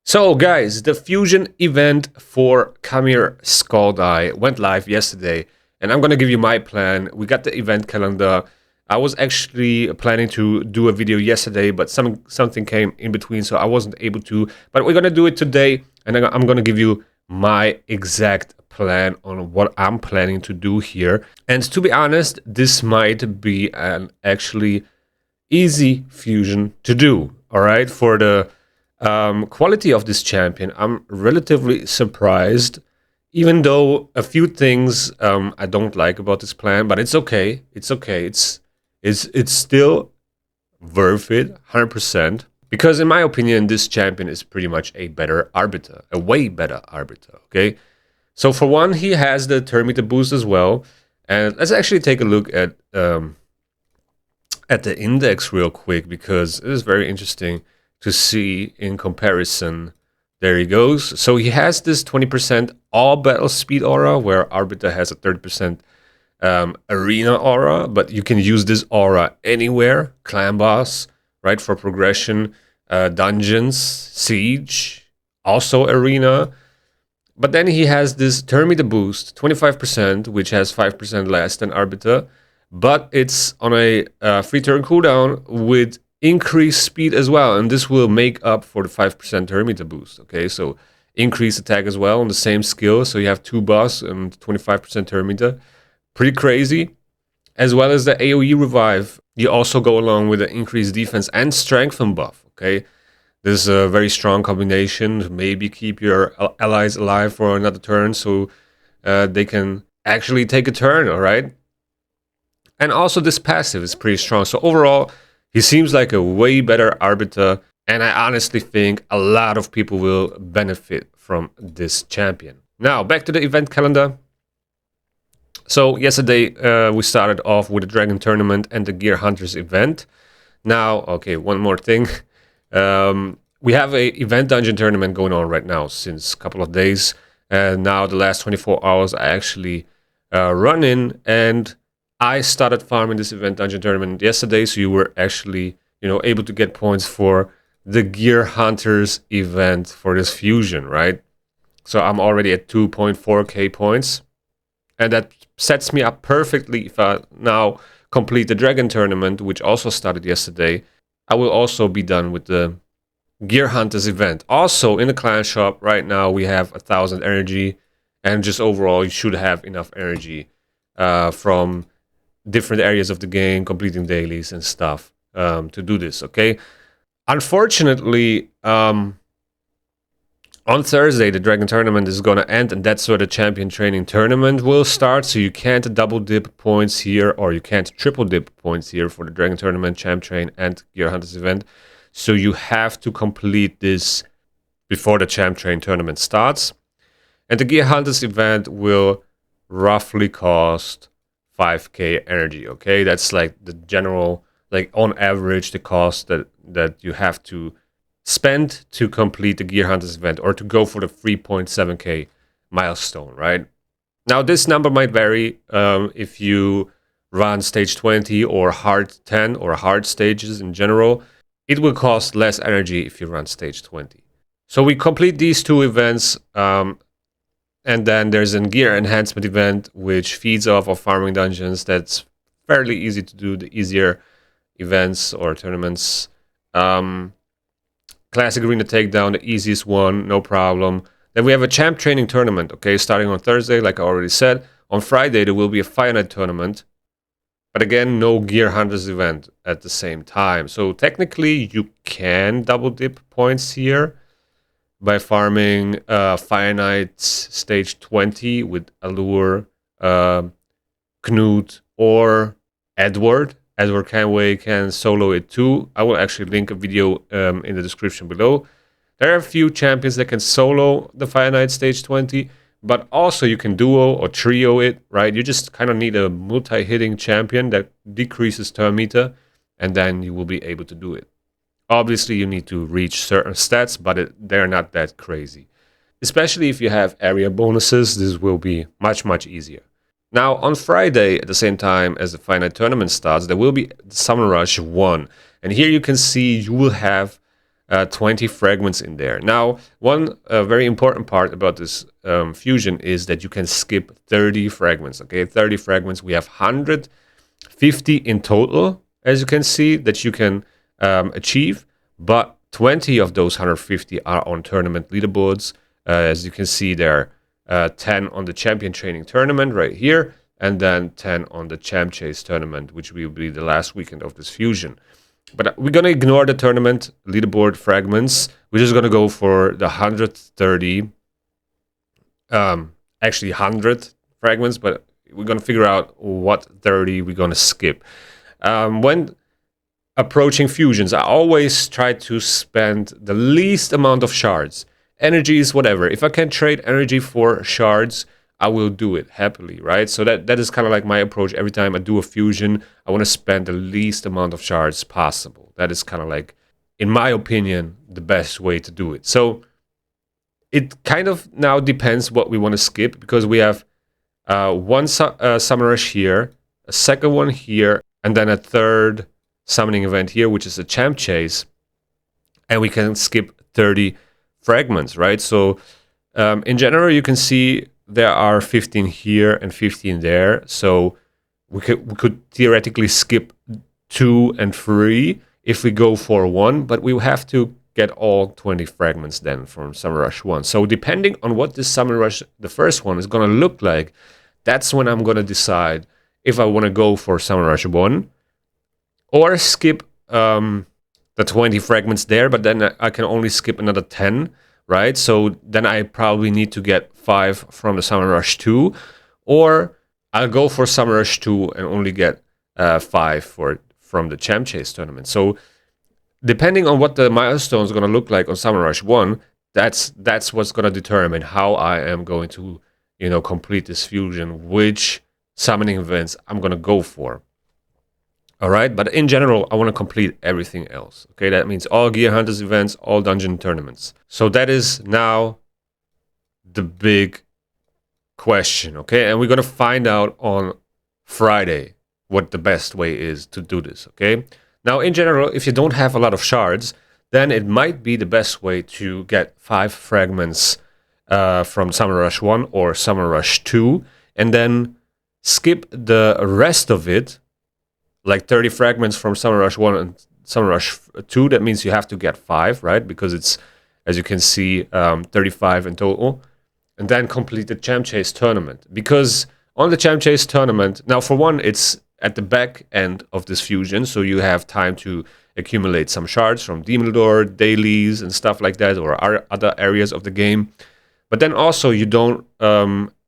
So, guys, the fusion event for Khamir Skull Eye went live yesterday, and I'm gonna give you my plan. We got the event calendar. I was actually planning to do a video yesterday, but something came in between, so I wasn't able to. But we're gonna do it today, and I'm gonna give you my exact plan on what I'm planning to do here. And to be honest, this might be an actually easy fusion to do. All right, for the quality of this champion, I'm relatively surprised, even though a few things I don't like about this plan, but it's okay. It's okay. It's still worth it, 100%. Because in my opinion, this champion is pretty much a better arbiter, a way better arbiter. Okay, so for one, he has the turn meter boost as well, and let's actually take a look at the index real quick because it is very interesting to see in comparison. There he goes. So he has this 20% all battle speed aura, where Arbiter has a 30% arena aura, but you can use this aura anywhere, clan boss, right, for progression, dungeons, siege, also arena. But then he has this turn meter boost, 25%, which has 5% less than Arbiter, but it's on a free turn cooldown with increased speed as well, and this will make up for the 5% turn meter boost. Okay, so increased attack as well on the same skill, so you have 2 boss and 25% turn meter. Pretty crazy. As well as the AoE revive, you also go along with the increased defense and strengthen buff. Okay, this is a very strong combination. Maybe keep your allies alive for another turn, so they can actually take a turn. All right, and also this passive is pretty strong. So overall, he seems like a way better arbiter, and I honestly think a lot of people will benefit from this champion. Now, back to the event calendar. So yesterday, we started off with the Dragon Tournament and the Gear Hunters event. Now, okay, one more thing. We have a event dungeon tournament going on right now since a couple of days. And now the last 24 hours I actually run in, and I started farming this event dungeon tournament yesterday, so you were actually, able to get points for the Gear Hunters event for this fusion, right? So I'm already at 2.4k points, and that sets me up perfectly if I now complete the Dragon Tournament, which also started yesterday. I will also be done with the Gear Hunters event. Also, in the clan shop right now, we have 1,000 energy, and just overall, you should have enough energy from different areas of the game, completing dailies and stuff to do this. Okay, unfortunately, on Thursday the Dragon Tournament is gonna end, and that's where the Champion Training Tournament will start. So you can't double dip points here, or you can't triple dip points here for the Dragon Tournament, Champ Train, and Gear Hunters event. So you have to complete this before the Champ Train Tournament starts, and the Gear Hunters event will roughly cost 5k energy. Okay, that's like the general, like on average, the cost that you have to spend to complete the Gear Hunters event, or to go for the 3.7k milestone, right? Now this number might vary if you run stage 20 or hard 10 or hard stages in general. It will cost less energy if you run stage 20. So we complete these two events, and then there's a gear enhancement event, which feeds off of farming dungeons. That's fairly easy to do, the easier events or tournaments. Classic Arena Takedown, the easiest one, no problem. Then we have a Champ Training Tournament, okay, starting on Thursday, like I already said. On Friday, there will be a Fire Night Tournament. But again, no Gear Hunters event at the same time. So technically, you can double dip points here by farming Fire Night stage 20 with Allure, Knut, or Edward. Edward Canway can solo it too. I will actually link a video in the description below. There are a few champions that can solo the Fire Night stage 20, but also you can duo or trio it, right? You just kind of need a multi-hitting champion that decreases turn meter, and then you will be able to do it. Obviously, you need to reach certain stats, but they're not that crazy. Especially if you have area bonuses, this will be much, much easier. Now, on Friday, at the same time as the Fire Night Tournament starts, there will be Summer Rush 1. And here you can see you will have 20 fragments in there. Now, one very important part about this fusion is that you can skip 30 fragments. Okay, 30 fragments. We have 150 in total, as you can see, that you can achieve, but 20 of those 150 are on tournament leaderboards. As you can see, there are 10 on the champion training tournament right here, and then 10 on the champ chase tournament, which will be the last weekend of this fusion. But we're going to ignore the tournament leaderboard fragments. We're just going to go for the 130, actually 100 fragments, but we're going to figure out what 30 we're going to skip. When approaching fusions, I always try to spend the least amount of shards. Energies, whatever. If I can trade energy for shards, I will do it happily, right? So that is kind of like my approach. Every time I do a fusion, I want to spend the least amount of shards possible. That is kind of like, in my opinion, the best way to do it. So it kind of now depends what we want to skip, because we have one Summer Rush here, a second one here, and then a third summoning event here, which is a champ chase. And we can skip 30 fragments, right? So in general, you can see there are 15 here and 15 there, so we could theoretically skip 2 and 3 if we go for 1, but we will have to get all 20 fragments then from Summer Rush 1. So depending on what this Summer Rush, the first one, is going to look like, that's when I'm going to decide if I want to go for Summer Rush 1 or skip the 20 fragments there, but then I can only skip another 10. Right, so then I probably need to get 5 from the Summer Rush 2, or I'll go for Summer Rush 2 and only get 5 from the Champ Chase tournament. So depending on what the milestone is going to look like on Summer Rush 1, that's what's going to determine how I am going to, complete this fusion, which summoning events I'm going to go for. All right, but in general, I want to complete everything else. Okay, that means all Gear Hunters events, all dungeon tournaments. So that is now the big question. Okay, and we're going to find out on Friday what the best way is to do this. Okay, now in general, if you don't have a lot of shards, then it might be the best way to get 5 fragments from Summer Rush 1 or Summer Rush 2, and then skip the rest of it, like 30 fragments from Summer Rush 1 and Summer Rush 2. That means you have to get 5, right? Because it's, as you can see, 35 in total. And then complete the Champ Chase tournament. Because on the Champ Chase tournament, now for one, it's at the back end of this fusion, so you have time to accumulate some shards from Demon Lord, dailies, and stuff like that, or other areas of the game. But then also, you don't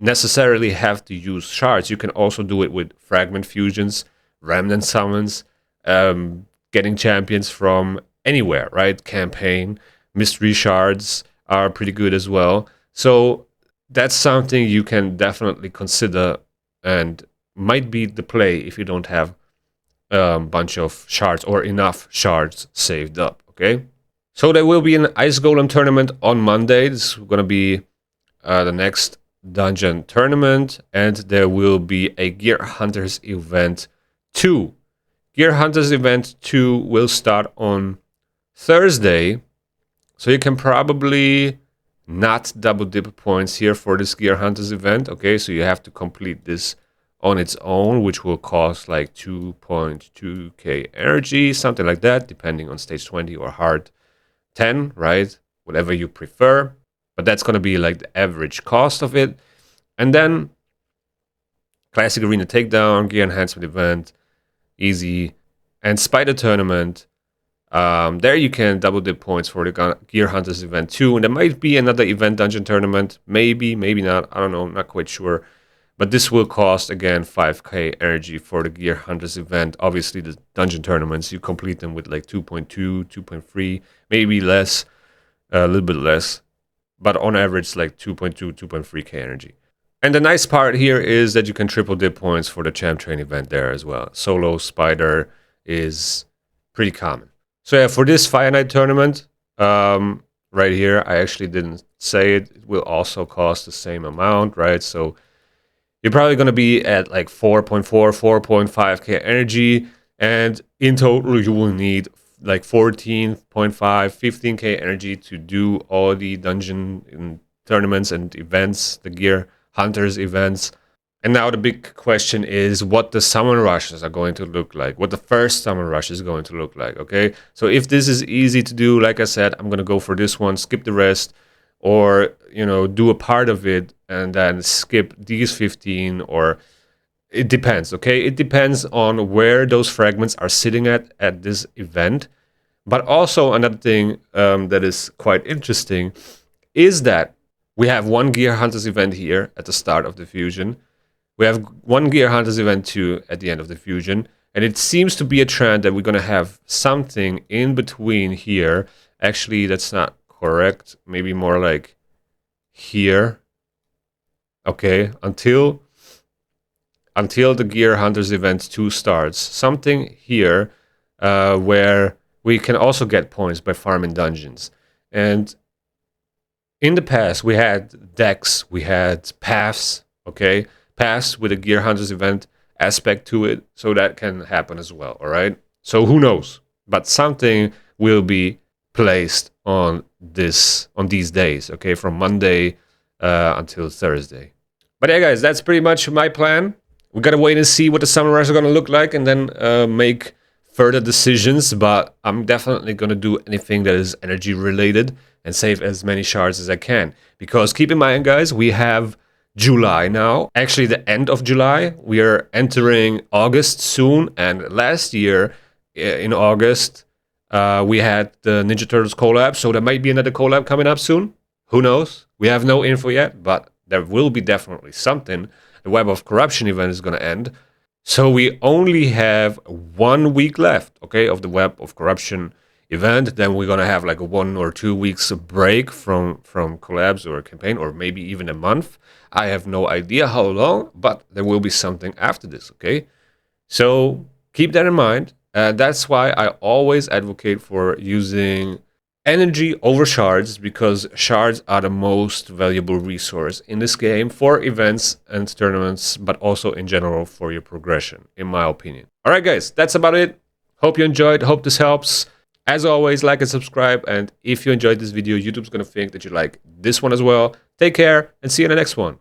necessarily have to use shards. You can also do it with fragment fusions, remnant summons, getting champions from anywhere, right? Campaign, mystery shards are pretty good as well. So that's something you can definitely consider and might be the play if you don't have a bunch of shards or enough shards saved up, okay? So there will be an Ice Golem tournament on Monday. This is going to be the next dungeon tournament, and there will be a Gear Hunters event 2. Gear Hunters event 2 will start on Thursday, so you can probably not double dip points here for this Gear Hunters event. Okay, so you have to complete this on its own, which will cost like 2.2k energy, something like that, depending on stage 20 or hard 10, right? Whatever you prefer. But that's going to be like the average cost of it. And then Classic Arena Takedown, Gear Enhancement event, easy, and Spider Tournament. There you can double dip points for the Gear Hunters event 2. And there might be another event dungeon tournament. Maybe, maybe not. I don't know. I'm not quite sure. But this will cost, again, 5k energy for the Gear Hunters event. Obviously, the dungeon tournaments, you complete them with like 2.2, 2.3, maybe less, a little bit less. But on average, like 2.2, 2.3k energy. And the nice part here is that you can triple dip points for the Champ Train event there as well. Solo Spider is pretty common. So yeah, for this Fire Knight tournament, right here, I actually didn't say it. It will also cost the same amount, right? So you're probably going to be at like 4.4, 4.5k energy. And in total, you will need like 14.5, 15k energy to do all the dungeon and tournaments and events, the gear hunters events. And now the big question is what the summon rushes are going to look like, what the first summon rush is going to look like, okay? So if this is easy to do, like I said, I'm going to go for this one, skip the rest, or, you know, do a part of it and then skip these 15, or it depends, okay? It depends on where those fragments are sitting at this event. But also another thing that is quite interesting is that we have one Gear Hunters event here at the start of the fusion. We have one Gear Hunters event 2 at the end of the fusion. And it seems to be a trend that we're going to have something in between here. Actually, that's not correct. Maybe more like here. Okay, until the Gear Hunters event 2 starts. Something here where we can also get points by farming dungeons. And in the past, we had decks, we had paths, okay? Paths with a Gear Hunters event aspect to it, so that can happen as well, all right? So who knows? But something will be placed on these days, okay? From Monday until Thursday. But yeah, guys, that's pretty much my plan. We gotta wait and see what the summer rush are gonna look like and then make further decisions, but I'm definitely gonna do anything that is energy related and save as many shards as I can. Because keep in mind, guys, we have July now. Actually, the end of July. We are entering August soon, and last year in August we had the Ninja Turtles collab, so there might be another collab coming up soon. Who knows? We have no info yet, but there will be definitely something. The Web of Corruption event is going to end. So we only have 1 week left, okay, of the Web of Corruption event. Then we're going to have like a 1 or 2 weeks break from collabs or a campaign, or maybe even a month. I have no idea how long, but there will be something after this, okay? So keep that in mind. That's why I always advocate for using energy over shards, because shards are the most valuable resource in this game for events and tournaments, but also in general for your progression, in my opinion. All right, guys, that's about it. Hope you enjoyed. Hope this helps. As always, like and subscribe. And if you enjoyed this video, YouTube's going to think that you like this one as well. Take care and see you in the next one.